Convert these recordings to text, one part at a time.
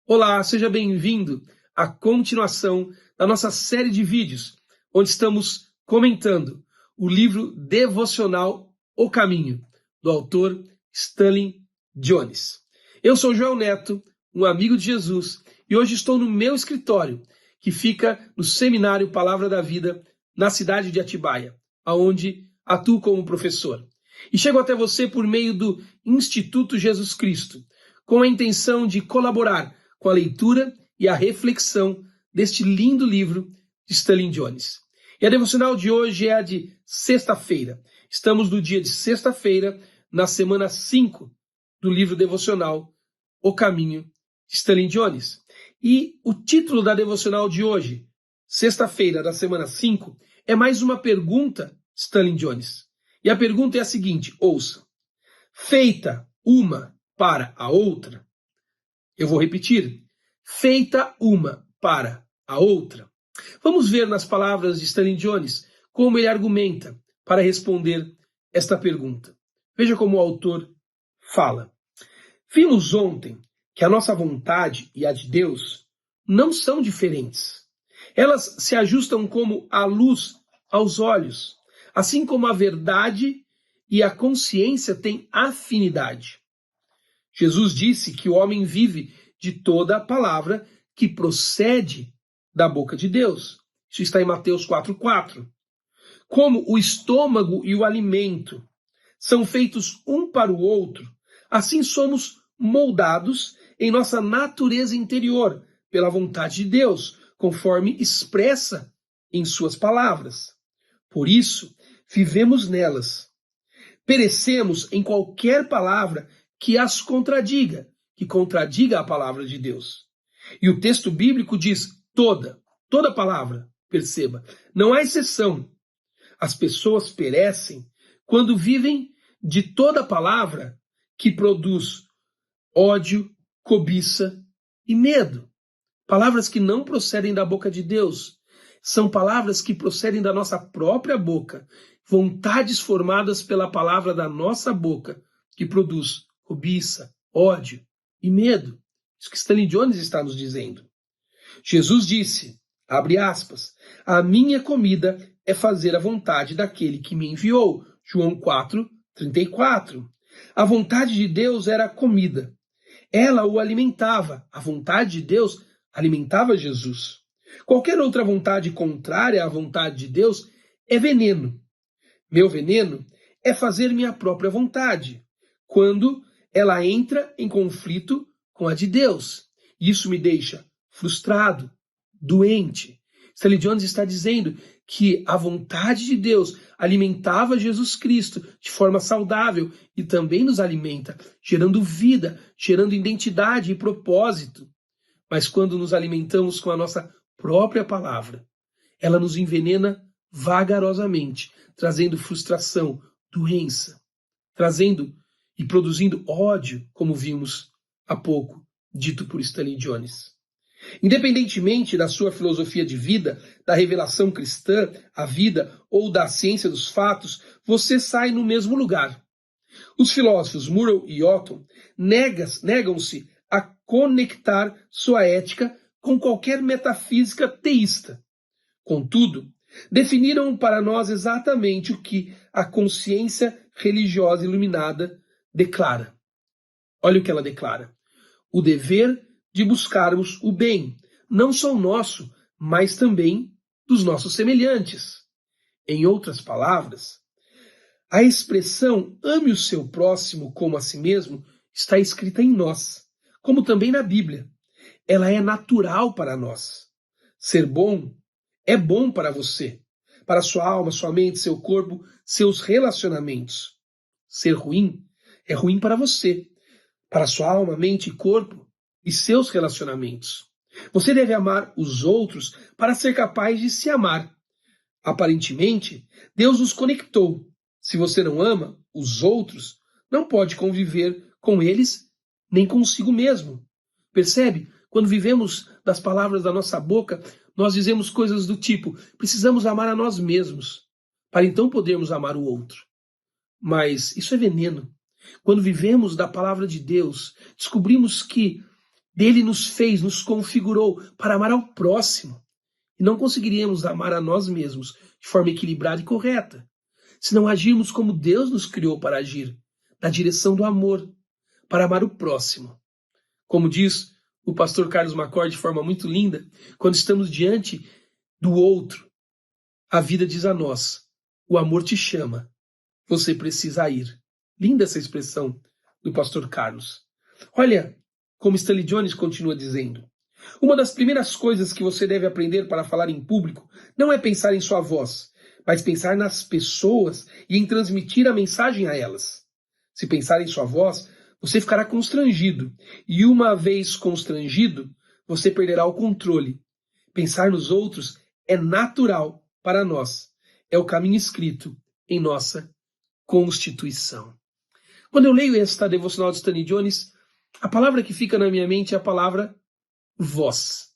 Olá, seja bem-vindo à continuação da nossa série de vídeos, onde estamos comentando o livro devocional O Caminho, do autor Stanley Jones. Eu sou Joel Neto, um amigo de Jesus, e hoje estou no meu escritório, que fica no Seminário Palavra da Vida, na cidade de Atibaia, onde atuo como professor. E chego até você por meio do Instituto Jesus Cristo, com a intenção de colaborar com a leitura e a reflexão deste lindo livro de Stanley Jones. E a devocional de hoje é a de sexta-feira. Estamos no dia de sexta-feira, na semana 5 do livro devocional O Caminho, de Stanley Jones. E o título da devocional de hoje, sexta-feira da semana 5, é mais uma pergunta de Stanley Jones. E a pergunta é a seguinte, ouça. Feita uma para a outra, eu vou repetir. Feita uma para a outra. Vamos ver nas palavras de Stanley Jones como ele argumenta para responder esta pergunta. Veja como o autor fala. Vimos ontem que a nossa vontade e a de Deus não são diferentes. Elas se ajustam como a luz aos olhos, assim como a verdade e a consciência têm afinidade. Jesus disse que o homem vive de toda a palavra que procede da boca de Deus. Isso está em Mateus 4:4. Como o estômago e o alimento são feitos um para o outro, assim somos moldados em nossa natureza interior pela vontade de Deus, conforme expressa em suas palavras. Por isso, vivemos nelas. Perecemos em qualquer palavra que as contradiga, que contradiga a palavra de Deus. E o texto bíblico diz toda palavra, perceba, não há exceção. As pessoas perecem quando vivem de toda palavra que produz ódio, cobiça e medo. Palavras que não procedem da boca de Deus, são palavras que procedem da nossa própria boca, vontades formadas pela palavra da nossa boca, que produz cobiça, ódio e medo. Isso que Stanley Jones está nos dizendo. Jesus disse, abre aspas, a minha comida é fazer a vontade daquele que me enviou. João 4:34. A vontade de Deus era a comida. Ela o alimentava. A vontade de Deus alimentava Jesus. Qualquer outra vontade contrária à vontade de Deus é veneno. Meu veneno é fazer minha própria vontade, quando ela entra em conflito com a de Deus. Isso me deixa frustrado, doente. Stanley Jones está dizendo que a vontade de Deus alimentava Jesus Cristo de forma saudável e também nos alimenta, gerando vida, gerando identidade e propósito. Mas quando nos alimentamos com a nossa própria palavra, ela nos envenena vagarosamente, trazendo frustração, doença, trazendo e produzindo ódio, como vimos há pouco, dito por Stanley Jones. Independentemente da sua filosofia de vida, da revelação cristã, a vida ou da ciência dos fatos, você sai no mesmo lugar. Os filósofos Murrow e Otton negam-se a conectar sua ética com qualquer metafísica teísta. Contudo, definiram para nós exatamente o que a consciência religiosa iluminada declara. Olha o que ela declara. O dever de buscarmos o bem, não só nosso, mas também dos nossos semelhantes. Em outras palavras, a expressão ame o seu próximo como a si mesmo está escrita em nós, como também na Bíblia. Ela é natural para nós. Ser bom é bom para você, para sua alma, sua mente, seu corpo, seus relacionamentos. Ser ruim é ruim para você, para sua alma, mente e corpo e seus relacionamentos. Você deve amar os outros para ser capaz de se amar. Aparentemente, Deus nos conectou. Se você não ama os outros, não pode conviver com eles nem consigo mesmo. Percebe? Quando vivemos das palavras da nossa boca, nós dizemos coisas do tipo, precisamos amar a nós mesmos, para então podermos amar o outro. Mas isso é veneno. Quando vivemos da palavra de Deus, descobrimos que Dele nos fez, nos configurou para amar ao próximo. E não conseguiríamos amar a nós mesmos de forma equilibrada e correta, se não agirmos como Deus nos criou para agir, na direção do amor, para amar o próximo. Como diz o pastor Carlos Macor de forma muito linda, quando estamos diante do outro, a vida diz a nós: o amor te chama, você precisa ir. Linda essa expressão do pastor Carlos. Olha como Stanley Jones continua dizendo: uma das primeiras coisas que você deve aprender para falar em público não é pensar em sua voz, mas pensar nas pessoas e em transmitir a mensagem a elas. Se pensar em sua voz, você ficará constrangido, e uma vez constrangido, você perderá o controle. Pensar nos outros é natural para nós. É o caminho escrito em nossa Constituição. Quando eu leio esta devocional de Stanley Jones, a palavra que fica na minha mente é a palavra voz.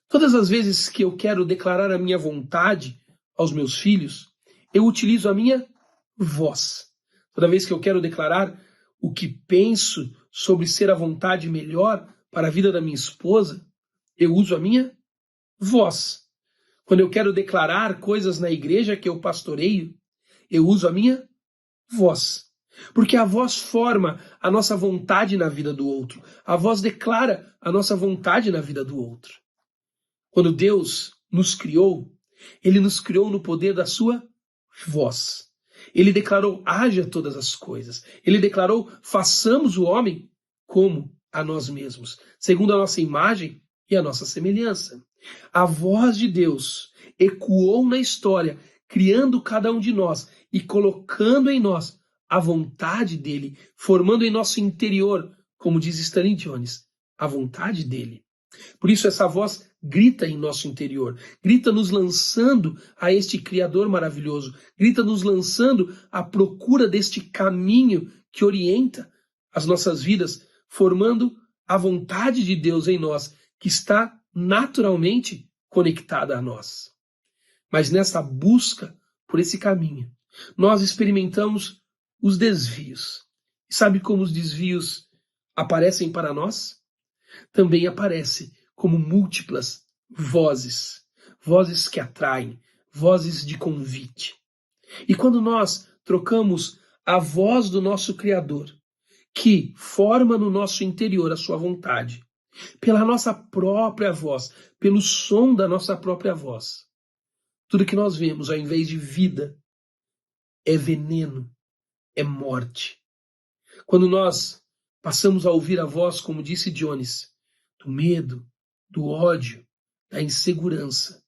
Todas as vezes que eu quero declarar a minha vontade aos meus filhos, eu utilizo a minha voz. Toda vez que eu quero declarar o que penso sobre ser a vontade melhor para a vida da minha esposa, eu uso a minha voz. Quando eu quero declarar coisas na igreja que eu pastoreio, eu uso a minha voz. Porque a voz forma a nossa vontade na vida do outro. A voz declara a nossa vontade na vida do outro. Quando Deus nos criou, Ele nos criou no poder da sua voz. Ele declarou: haja todas as coisas. Ele declarou: façamos o homem como a nós mesmos, segundo a nossa imagem e a nossa semelhança. A voz de Deus ecoou na história, criando cada um de nós e colocando em nós a vontade dele, formando em nosso interior, como diz Stanley Jones, a vontade dele. Por isso essa voz grita em nosso interior, grita nos lançando a este Criador maravilhoso, grita nos lançando à procura deste caminho que orienta as nossas vidas, formando a vontade de Deus em nós, que está naturalmente conectada a nós. Mas nessa busca por esse caminho, nós experimentamos os desvios. E sabe como os desvios aparecem para nós? Também aparece como múltiplas vozes, vozes que atraem, vozes de convite. E quando nós trocamos a voz do nosso Criador, que forma no nosso interior a sua vontade, pela nossa própria voz, pelo som da nossa própria voz, tudo que nós vemos, ao invés de vida, é veneno, é morte. Quando nós passamos a ouvir a voz, como disse Jones, do medo, do ódio, da insegurança,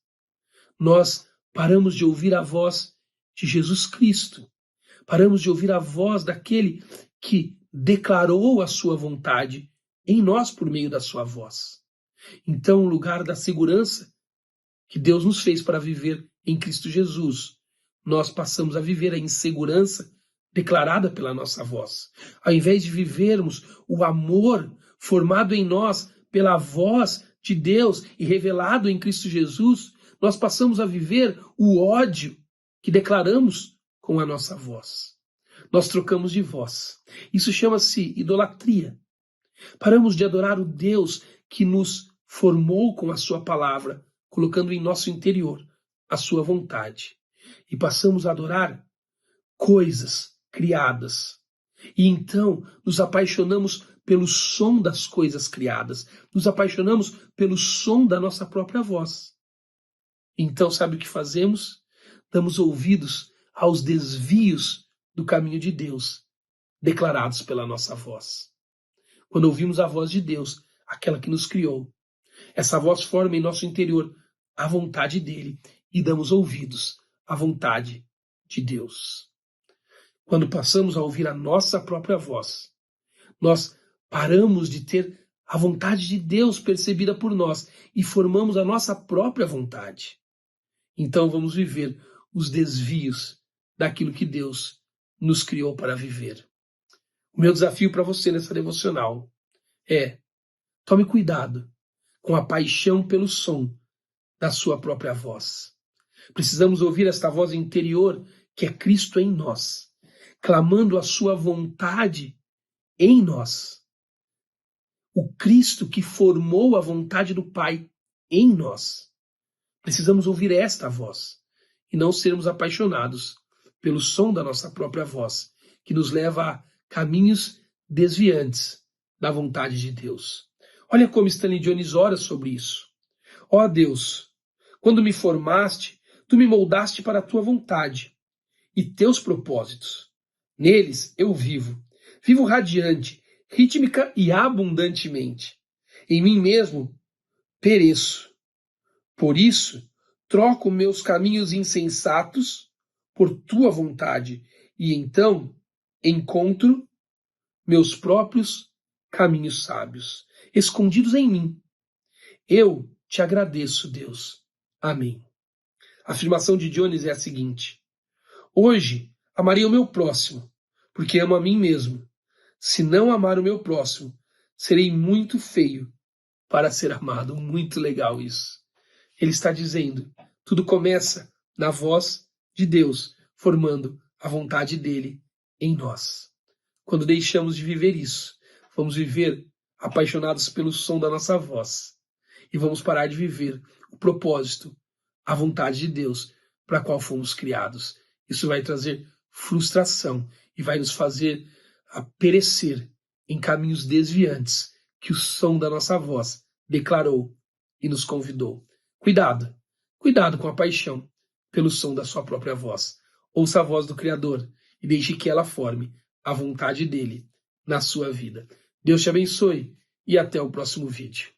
nós paramos de ouvir a voz de Jesus Cristo. Paramos de ouvir a voz daquele que declarou a sua vontade em nós por meio da sua voz. Então, o lugar da segurança que Deus nos fez para viver em Cristo Jesus, nós passamos a viver a insegurança declarada pela nossa voz. Ao invés de vivermos o amor formado em nós pela voz de Deus e revelado em Cristo Jesus, nós passamos a viver o ódio que declaramos com a nossa voz. Nós trocamos de voz. Isso chama-se idolatria. Paramos de adorar o Deus que nos formou com a sua palavra, colocando em nosso interior a sua vontade. E passamos a adorar coisas criadas. E então nos apaixonamos pelo som das coisas criadas. Nos apaixonamos pelo som da nossa própria voz. Então, sabe o que fazemos? Damos ouvidos aos desvios do caminho de Deus, declarados pela nossa voz. Quando ouvimos a voz de Deus, aquela que nos criou, essa voz forma em nosso interior a vontade dele e damos ouvidos à vontade de Deus. Quando passamos a ouvir a nossa própria voz, nós paramos de ter a vontade de Deus percebida por nós e formamos a nossa própria vontade. Então vamos viver os desvios daquilo que Deus nos criou para viver. O meu desafio para você nessa devocional é: tome cuidado com a paixão pelo som da sua própria voz. Precisamos ouvir esta voz interior que é Cristo em nós, clamando a sua vontade em nós. o Cristo que formou a vontade do Pai em nós. Precisamos ouvir esta voz e não sermos apaixonados pelo som da nossa própria voz, que nos leva a caminhos desviantes da vontade de Deus. Olha como Stanley Jones ora sobre isso. Ó Deus, quando me formaste, tu me moldaste para a tua vontade e teus propósitos. Neles eu vivo radiante, rítmica e abundantemente. Em mim mesmo pereço. Por isso, troco meus caminhos insensatos por tua vontade e então encontro meus próprios caminhos sábios, escondidos em mim. Eu te agradeço, Deus. Amém. A afirmação de Jones é a seguinte: hoje amarei o meu próximo, porque amo a mim mesmo. Se não amar o meu próximo, serei muito feio para ser amado. Muito legal isso. Ele está dizendo, tudo começa na voz de Deus, formando a vontade dele em nós. Quando deixamos de viver isso, vamos viver apaixonados pelo som da nossa voz. E vamos parar de viver o propósito, a vontade de Deus para a qual fomos criados. Isso vai trazer frustração e vai nos fazer a perecer em caminhos desviantes que o som da nossa voz declarou e nos convidou. Cuidado, cuidado com a paixão pelo som da sua própria voz. Ouça a voz do Criador e deixe que ela forme a vontade dele na sua vida. Deus te abençoe e até o próximo vídeo.